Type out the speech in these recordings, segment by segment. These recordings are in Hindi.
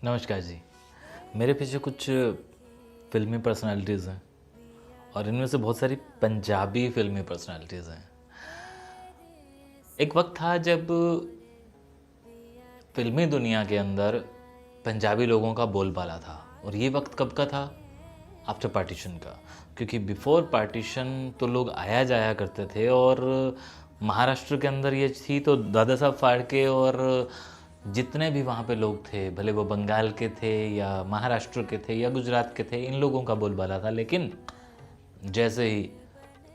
नमस्कार जी। मेरे पीछे कुछ फ़िल्मी पर्सनालिटीज़ हैं और इनमें से बहुत सारी पंजाबी फ़िल्मी पर्सनालिटीज़ हैं। एक वक्त था जब फ़िल्मी दुनिया के अंदर पंजाबी लोगों का बोलबाला था और ये वक्त कब का था? आफ्टर पार्टीशन का। क्योंकि बिफ़ोर पार्टीशन तो लोग आया जाया करते थे और महाराष्ट्र के अंदर ये थी तो दादा साहब फाड़के और जितने भी वहाँ पे लोग थे, भले वो बंगाल के थे या महाराष्ट्र के थे या गुजरात के थे, इन लोगों का बोलबाला था। लेकिन जैसे ही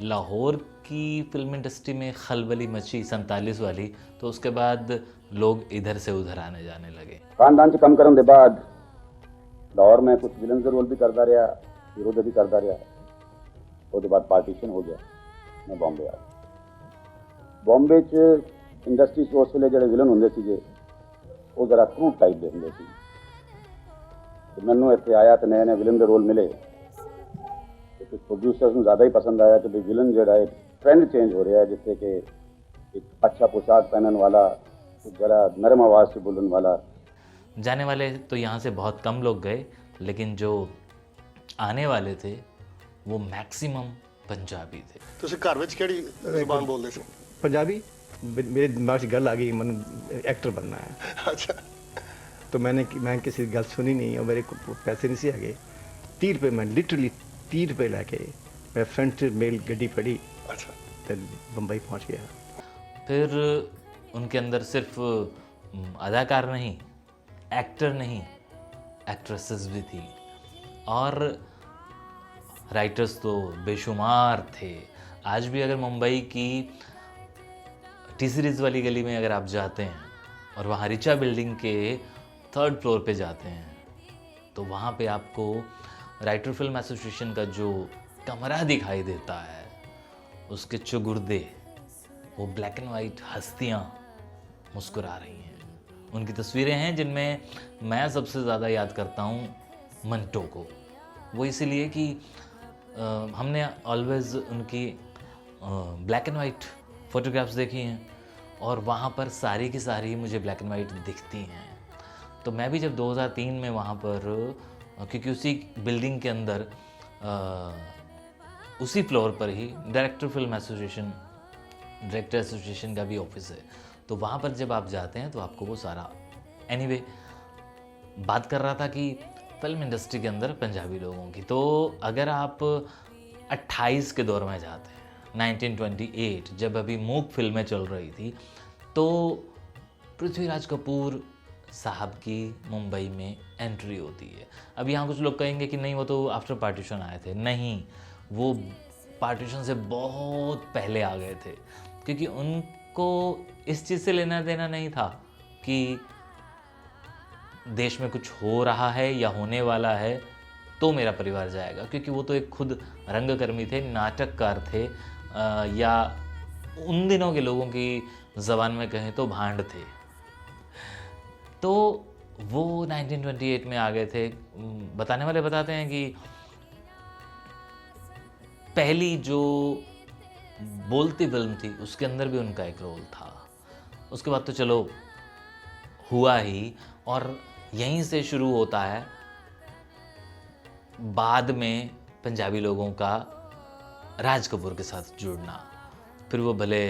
लाहौर की फिल्म इंडस्ट्री में खलबली मची 47 वाली, तो उसके बाद लोग इधर से उधर आने जाने लगे। खानदान च कम करने के बाद लाहौर में कुछ विलन का रोल भी करता रहा, हीरो का भी करता रहा। उसके बाद पार्टीशन हो गया, मैं बॉम्बे आ गया। बॉम्बे च इंडस्ट्री च उस वे जो विलन होंगे थे वो जरा क्रूड टाइप के होंगे थे। तो मैनू इतने आया तो नए नए विलन के रोल मिले तो कुछ प्रोड्यूसर्स को ज़्यादा ही पसंद आया कि भाई विलन जो है ट्रेंड चेंज हो रहा है, जिससे कि एक अच्छा पोशाक पहनने वाला, जरा नरम आवाज़ से बोलने वाला। जाने वाले तो यहाँ से बहुत कम लोग गए, लेकिन जो आने वाले थे वो मैक्सिमम पंजाबी थे। ਤੁਸੀਂ ਘਰ ਵਿੱਚ ਕਿਹੜੀ ਜ਼ੁਬਾਨ ਬੋਲਦੇ ਸੀ? पंजाबी मेरे दिमाग से गल आ गई, मन एक्टर बनना है। ਅੱਛਾ तो मैं किसी गल सुनी नहीं और मेरे को पैसे नहीं से आ गए। 30 रुपये मैं लिटरली 30 रुपये लैके मैं फ्रंट से मेल गड्डी फड़ी ਅੱਛਾ तो बम्बई पहुंच गया। फिर उनके अंदर सिर्फ अदाकार नहीं, एक्टर नहीं, एक्ट्रेसेस भी थी और राइटर्स तो बेशुमार थे। आज भी अगर मुंबई की टी सीरीज़ वाली गली में अगर आप जाते हैं और वहाँ रिचा बिल्डिंग के 3rd फ्लोर पे जाते हैं तो वहाँ पे आपको राइटर फिल्म एसोसिएशन का जो कमरा दिखाई देता है, उसके चुगुर्दे, वो ब्लैक एंड वाइट हस्तियाँ मुस्कुरा रही हैं। उनकी तस्वीरें हैं जिनमें मैं सबसे ज़्यादा याद करता हूँ मंटो को। वो इसीलिए कि हमने ऑलवेज़ उनकी ब्लैक एंड वाइट फ़ोटोग्राफ्स देखी हैं और वहाँ पर सारी की सारी मुझे ब्लैक एंड वाइट दिखती हैं। तो मैं भी जब 2003 में वहाँ पर, क्योंकि उसी बिल्डिंग के अंदर उसी फ्लोर पर ही डायरेक्टर एसोसिएशन का भी ऑफिस है, तो वहाँ पर जब आप जाते हैं तो आपको वो सारा एनीवे बात कर रहा था कि फिल्म इंडस्ट्री के अंदर पंजाबी लोगों की। तो अगर आप 28 के दौर में जाते हैं, 1928 जब अभी मूक फिल्में चल रही थी, तो पृथ्वीराज कपूर साहब की मुंबई में एंट्री होती है। अब यहाँ कुछ लोग कहेंगे कि नहीं वो तो आफ्टर पार्टीशन आए थे। नहीं, वो पार्टीशन से बहुत पहले आ गए थे, क्योंकि उनको इस चीज़ से लेना देना नहीं था कि देश में कुछ हो रहा है या होने वाला है तो मेरा परिवार जाएगा, क्योंकि वो तो एक खुद रंगकर्मी थे, नाटककार थे, या उन दिनों के लोगों की ज़बान में कहें तो भांड थे। तो वो 1928 में आ गए थे। बताने वाले बताते हैं कि पहली जो बोलती फिल्म थी उसके अंदर भी उनका एक रोल था। उसके बाद तो चलो हुआ ही, और यहीं से शुरू होता है बाद में पंजाबी लोगों का राज कपूर के साथ जुड़ना। फिर वो भले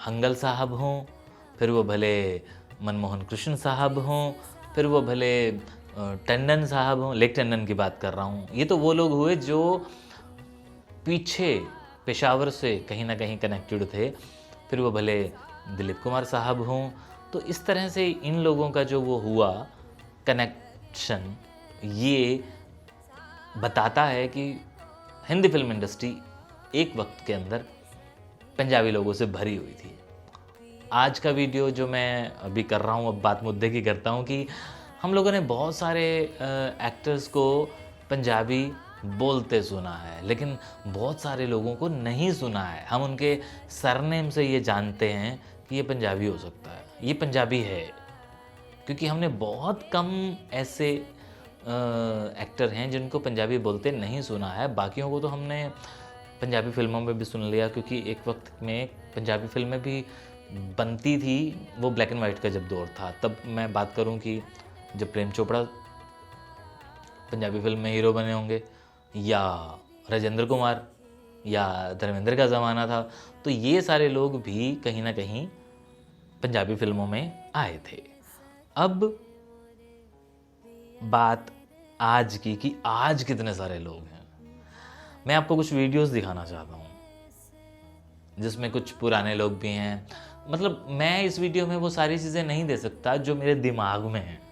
हंगल साहब हों, फिर वो भले मनमोहन कृष्ण साहब हों, फिर वो भले टंडन साहब हों। लेक टंडन की बात कर रहा हूँ। ये तो वो लोग हुए जो पीछे पेशावर से कहीं ना कहीं कनेक्टेड थे। फिर वो भले दिलीप कुमार साहब हों। तो इस तरह से इन लोगों का जो वो हुआ कनेक्शन, ये बताता है कि हिंदी फिल्म इंडस्ट्री एक वक्त के अंदर पंजाबी लोगों से भरी हुई थी। आज का वीडियो जो मैं अभी कर रहा हूँ, अब बात मुद्दे की करता हूँ कि हम लोगों ने बहुत सारे एक्टर्स को पंजाबी बोलते सुना है, लेकिन बहुत सारे लोगों को नहीं सुना है। हम उनके सरनेम से ये जानते हैं कि ये पंजाबी हो सकता है, ये पंजाबी है, क्योंकि हमने बहुत कम ऐसे एक्टर हैं जिनको पंजाबी बोलते नहीं सुना है। बाकियों को तो हमने पंजाबी फिल्मों में भी सुन लिया, क्योंकि एक वक्त में पंजाबी फिल्में भी बनती थी। वो ब्लैक एंड वाइट का जब दौर था, तब मैं बात करूं कि जब प्रेम चोपड़ा पंजाबी फिल्म में हीरो बने होंगे, या राजेंद्र कुमार, या धर्मेंद्र का ज़माना था, तो ये सारे लोग भी कहीं ना कहीं पंजाबी फिल्मों में आए थे। अब बात आज की कि आज कितने सारे लोग हैं। मैं आपको कुछ वीडियोस दिखाना चाहता हूँ जिसमें कुछ पुराने लोग भी हैं। मतलब मैं इस वीडियो में वो सारी चीज़ें नहीं दे सकता जो मेरे दिमाग में हैं।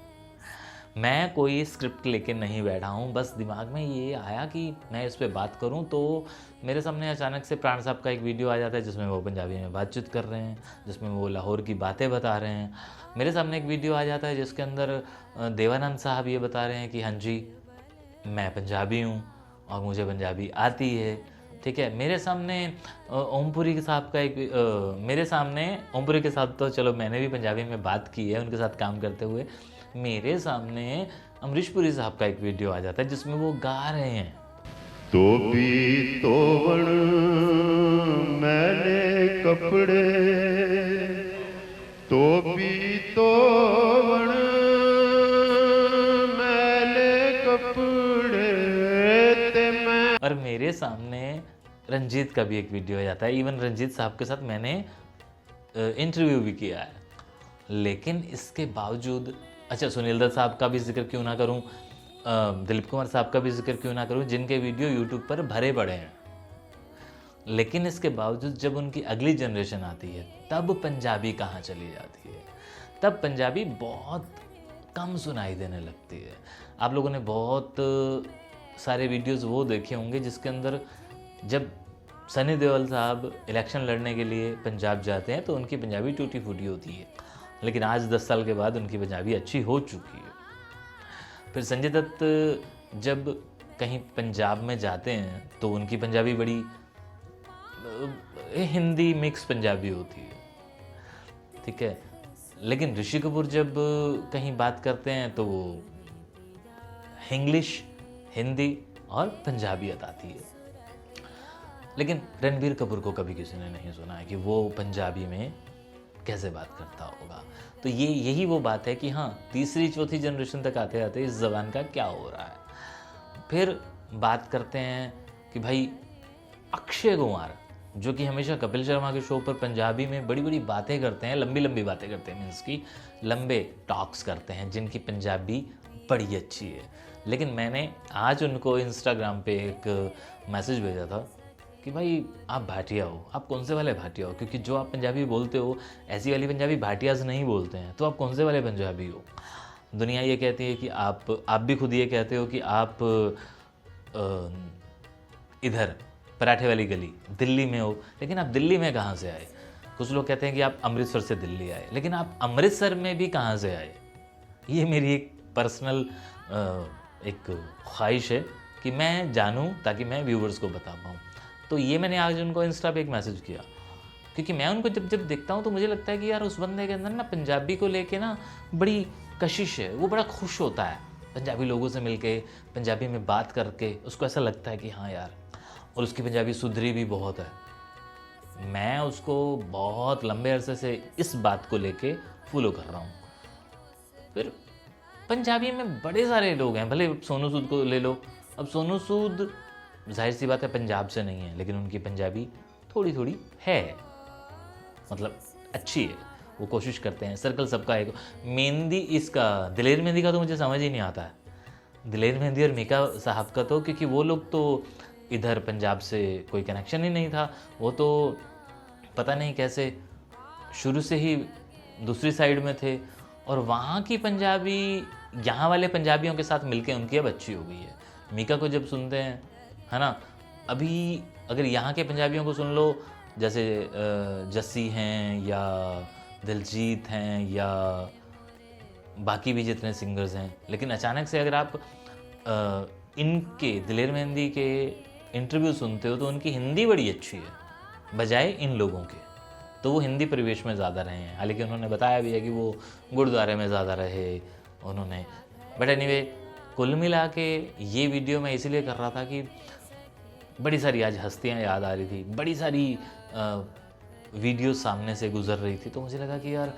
मैं कोई स्क्रिप्ट लेके नहीं बैठा हूँ, बस दिमाग में ये आया कि मैं इस पे बात करूँ, तो मेरे सामने अचानक से प्राण साहब का एक वीडियो आ जाता है जिसमें वो पंजाबी में बातचीत कर रहे हैं, जिसमें वो लाहौर की बातें बता रहे हैं। मेरे सामने एक वीडियो आ जाता है जिसके अंदर देवानंद साहब ये बता रहे हैं कि हाँ जी मैं पंजाबी हूँ और मुझे पंजाबी आती है। ठीक है, मेरे सामने ओमपुरी के साहब का मेरे सामने ओमपुरी के साथ तो चलो मैंने भी पंजाबी में बात की है उनके साथ काम करते हुए। मेरे सामने अमरीश पुरी साहब का एक वीडियो आ जाता है जिसमें वो गा रहे हैं, तो भी तोवण मैंने कपड़े, तो भी तोवण मैंने कपड़े ते मैं। और मेरे सामने रंजीत का भी एक वीडियो आ जाता है। इवन रंजीत साहब के साथ मैंने इंटरव्यू भी किया है, लेकिन इसके बावजूद, अच्छा सुनील दत्त साहब का भी जिक्र क्यों ना करूं, दिलीप कुमार साहब का भी जिक्र क्यों ना करूं, जिनके वीडियो यूट्यूब पर भरे पड़े हैं, लेकिन इसके बावजूद जब उनकी अगली जनरेशन आती है तब पंजाबी कहाँ चली जाती है, तब पंजाबी बहुत कम सुनाई देने लगती है। आप लोगों ने बहुत सारे वीडियोस वो देखे होंगे जिसके अंदर जब सनी देओल साहब इलेक्शन लड़ने के लिए पंजाब जाते हैं तो उनकी पंजाबी टूटी फूटी होती है, लेकिन आज 10 साल के बाद उनकी पंजाबी अच्छी हो चुकी है। फिर संजय दत्त जब कहीं पंजाब में जाते हैं तो उनकी पंजाबी बड़ी हिंदी मिक्स पंजाबी होती है, ठीक है। लेकिन ऋषि कपूर जब कहीं बात करते हैं तो वो इंग्लिश, हिंदी और पंजाबियत आती है। लेकिन रणबीर कपूर को कभी किसी ने नहीं सुना है कि वो पंजाबी में कैसे बात करता होगा। तो यही वो बात है कि हाँ, तीसरी चौथी जनरेशन तक आते आते इस ज़बान का क्या हो रहा है। फिर बात करते हैं कि भाई अक्षय कुमार, जो कि हमेशा कपिल शर्मा के शो पर पंजाबी में बड़ी बड़ी बातें करते हैं, लंबी लंबी बातें करते हैं, मीन्स की लंबे टॉक्स करते हैं, जिनकी पंजाबी बड़ी अच्छी है। लेकिन मैंने आज उनको इंस्टाग्राम पे एक मैसेज भेजा था कि भाई आप भाटिया हो, आप कौन से वाले भाटिया हो, क्योंकि जो आप पंजाबी बोलते हो ऐसी वाली पंजाबी भाटियाज नहीं बोलते हैं, तो आप कौन से वाले पंजाबी हो। दुनिया ये कहती है कि आप भी खुद ये कहते हो कि आप इधर पराठे वाली गली दिल्ली में हो, लेकिन आप दिल्ली में कहाँ से आए। कुछ लोग कहते हैं कि आप अमृतसर से दिल्ली आए, लेकिन आप अमृतसर में भी कहाँ से आए। ये मेरी एक पर्सनल एक ख्वाहिश है कि मैं जानूं ताकि मैं व्यूवर्स को बता पाऊँ। तो ये मैंने आज उनको इंस्टा पे एक मैसेज किया, क्योंकि मैं उनको जब देखता हूँ तो मुझे लगता है कि यार उस बंदे के अंदर ना पंजाबी को लेके ना बड़ी कशिश है, वो बड़ा खुश होता है पंजाबी लोगों से मिलके, पंजाबी में बात करके उसको ऐसा लगता है कि हाँ यार, और उसकी पंजाबी सुधरी भी बहुत है। मैं उसको बहुत लंबे अरसे से इस बात को लेके फॉलो कर रहा हूँ। फिर पंजाबी में बड़े सारे लोग हैं, भले सोनू सूद को ले लो। अब सोनू सूद जाहिर सी बात है पंजाब से नहीं है, लेकिन उनकी पंजाबी थोड़ी थोड़ी है, मतलब अच्छी है, वो कोशिश करते हैं। सर्कल सबका है। मेहंदी इसका दिलेर मेहंदी का तो मुझे समझ ही नहीं आता है, दिलेर मेहंदी और मीका साहब का तो, क्योंकि वो लोग तो इधर पंजाब से कोई कनेक्शन ही नहीं था, वो तो पता नहीं कैसे शुरू से ही दूसरी साइड में थे, और वहाँ की पंजाबी यहाँ वाले पंजाबियों के साथ मिलके उनकी अब अच्छी हो गई है। मीका को जब सुनते हैं, है ना, अभी अगर यहाँ के पंजाबियों को सुन लो, जैसे जस्सी हैं या दिलजीत हैं या बाकी भी जितने सिंगर्स हैं, लेकिन अचानक से अगर आप इनके दिलेर मेहंदी के इंटरव्यू सुनते हो तो उनकी हिंदी बड़ी अच्छी है बजाय इन लोगों के। तो वो हिंदी परिवेश में ज़्यादा रहे हैं, हालांकि उन्होंने बताया भी है कि वो गुरुद्वारे में ज़्यादा रहे उन्होंने। बट एनीवे, कुल मिला के ये वीडियो मैं इसीलिए कर रहा था कि बड़ी सारी आज हस्तियाँ याद आ रही थी, बड़ी सारी वीडियो सामने से गुजर रही थी, तो मुझे लगा कि यार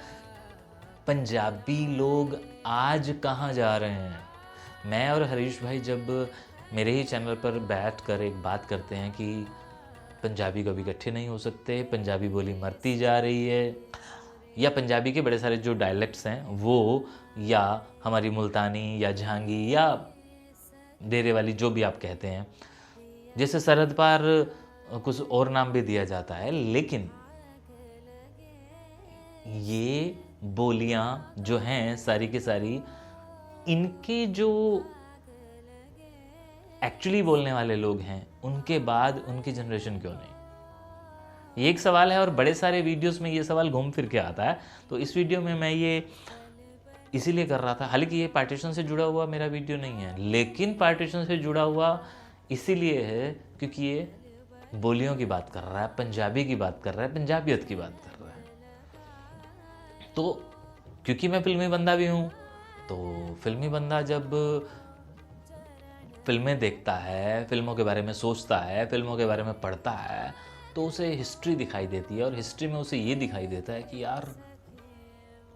पंजाबी लोग आज कहाँ जा रहे हैं। मैं और हरीश भाई जब मेरे ही चैनल पर बैठ कर एक बात करते हैं कि पंजाबी कभी इकट्ठे नहीं हो सकते, पंजाबी बोली मरती जा रही है, या पंजाबी के बड़े सारे जो डायलेक्ट्स हैं वो, या हमारी मुल्तानी या झांगी या डेरे वाली जो भी आप कहते हैं, जैसे सरहद पार कुछ और नाम भी दिया जाता है, लेकिन ये बोलियां जो हैं सारी की सारी, इनके जो एक्चुअली बोलने वाले लोग हैं उनके बाद उनकी जनरेशन क्यों नहीं, ये एक सवाल है। और बड़े सारे वीडियोस में ये सवाल घूम फिर के आता है। तो इस वीडियो में मैं ये इसीलिए कर रहा था, हालांकि ये पार्टीशन से जुड़ा हुआ मेरा वीडियो नहीं है, लेकिन पार्टीशन से जुड़ा हुआ इसीलिए है क्योंकि ये बोलियों की बात कर रहा है, पंजाबी की बात कर रहा है, पंजाबियत की बात कर रहा है। तो क्योंकि मैं फिल्मी बंदा भी हूँ, तो फिल्मी बंदा जब फिल्में देखता है, फिल्मों के बारे में सोचता है, फिल्मों के बारे में पढ़ता है, तो उसे हिस्ट्री दिखाई देती है। और हिस्ट्री में उसे ये दिखाई देता है कि यार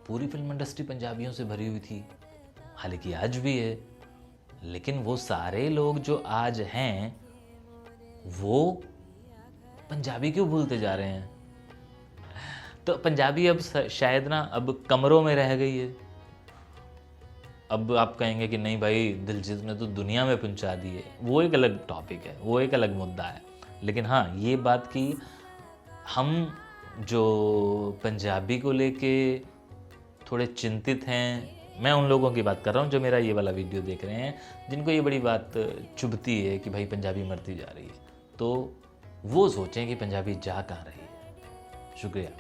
पूरी फिल्म इंडस्ट्री पंजाबियों से भरी हुई थी, हालांकि आज भी है, लेकिन वो सारे लोग जो आज हैं वो पंजाबी क्यों भूलते जा रहे हैं। तो पंजाबी अब शायद ना अब कमरों में रह गई है। अब आप कहेंगे कि नहीं भाई दिलजीत ने तो दुनिया में पहुंचा दी है, वो एक अलग टॉपिक है, वो एक अलग मुद्दा है। लेकिन हाँ, ये बात कि हम जो पंजाबी को लेके थोड़े चिंतित हैं, मैं उन लोगों की बात कर रहा हूँ जो मेरा ये वाला वीडियो देख रहे हैं, जिनको ये बड़ी बात चुभती है कि भाई पंजाबी मरती जा रही है, तो वो सोचें कि पंजाबी जा कहाँ रही है। शुक्रिया।